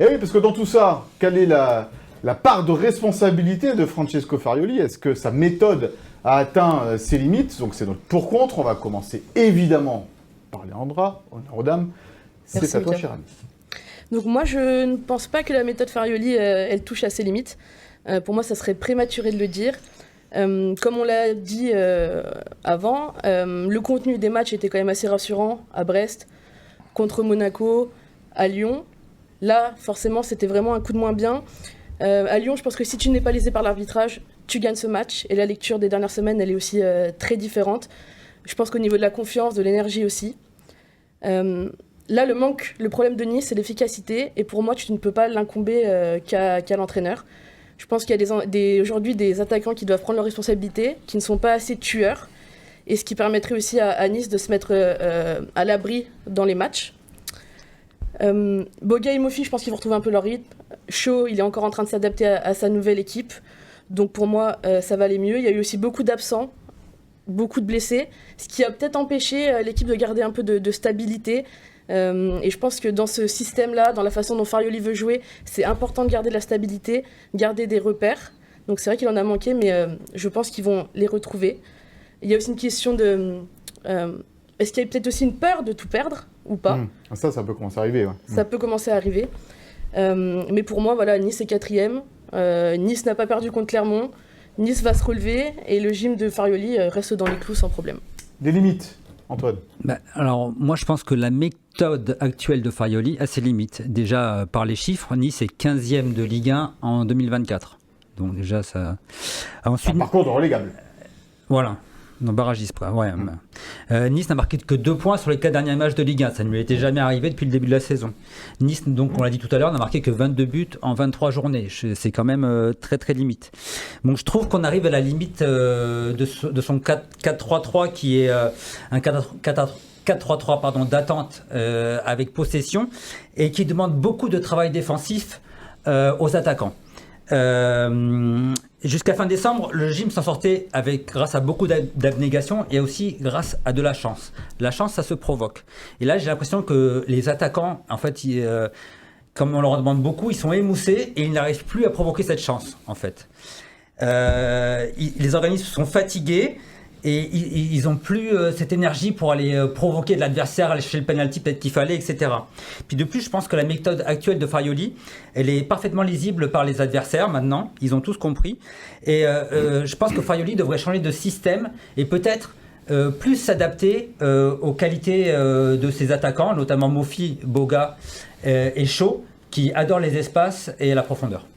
Et oui, parce que dans tout ça, quelle est la part de responsabilité de Francesco Farioli? Est-ce que sa méthode a atteint ses limites? Donc c'est notre pour-contre. On va commencer évidemment par Leandra, honneur aux dames. C'est Merci, à toi, Mika. cher ami. Donc moi, je ne pense pas que la méthode Farioli, elle touche à ses limites. Pour moi, ça serait prématuré de le dire. Comme on l'a dit avant, le contenu des matchs était quand même assez rassurant à Brest, contre Monaco, à Lyon. Là, forcément, c'était vraiment un coup de moins bien. À Lyon, je pense que si tu n'es pas lésé par l'arbitrage, tu gagnes ce match. Et la lecture des dernières semaines, elle est aussi très différente. Je pense qu'au niveau de la confiance, de l'énergie aussi. Là, le problème de Nice, c'est l'efficacité. Et pour moi, tu ne peux pas l'incomber qu'à l'entraîneur. Je pense qu'il y a aujourd'hui des attaquants qui doivent prendre leurs responsabilités, qui ne sont pas assez tueurs. Et ce qui permettrait aussi à Nice de se mettre à l'abri dans les matchs. Boga et Mofi, je pense qu'ils vont retrouver un peu leur rythme. Shaw, il est encore en train de s'adapter à sa nouvelle équipe. Donc pour moi, ça va aller mieux. Il y a eu aussi beaucoup d'absents, beaucoup de blessés, ce qui a peut-être empêché l'équipe de garder un peu de stabilité. Et je pense que dans ce système-là, dans la façon dont Farioli veut jouer, c'est important de garder de la stabilité, garder des repères. Donc c'est vrai qu'il en a manqué, mais je pense qu'ils vont les retrouver. Il y a aussi une question de... est-ce qu'il y a peut-être aussi une peur de tout perdre ou pas? Ça peut commencer à arriver. Ouais. Ça peut commencer à arriver. Mais pour moi, voilà, Nice est 4e. Nice n'a pas perdu contre Clermont. Nice va se relever et le gym de Farioli reste dans les clous sans problème. Des limites, Antoine? Alors, moi, je pense que la méthode actuelle de Farioli a ses limites. Déjà, par les chiffres, Nice est 15e de Ligue 1 en 2024. Donc déjà, ça... Ensuite, un parcours de relégable. Voilà. Non, barragiste, quoi. Ouais. Nice n'a marqué que 2 points sur les 4 derniers matchs de Ligue 1. Ça ne lui était jamais arrivé depuis le début de la saison. Nice, donc, on l'a dit tout à l'heure, n'a marqué que 22 buts en 23 journées. C'est quand même très, très limite. Donc, je trouve qu'on arrive à la limite de son 4-3-3 qui est un 4-3-3 pardon, d'attente avec possession et qui demande beaucoup de travail défensif aux attaquants. Jusqu'à fin décembre, le gym s'en sortait grâce à beaucoup d'abnégation et aussi grâce à de la chance. La chance, ça se provoque. Et là, j'ai l'impression que les attaquants, en fait, comme on leur en demande beaucoup, ils sont émoussés et ils n'arrivent plus à provoquer cette chance, en fait. Les organismes sont fatigués et ils n'ont plus cette énergie pour aller provoquer de l'adversaire, aller chercher le penalty peut-être qu'il fallait, etc. Puis de plus, je pense que la méthode actuelle de Farioli, elle est parfaitement lisible par les adversaires maintenant, ils ont tous compris. Et je pense que Farioli devrait changer de système et peut-être plus s'adapter aux qualités de ses attaquants, notamment Mofi, Boga et Shaw, qui adorent les espaces et la profondeur.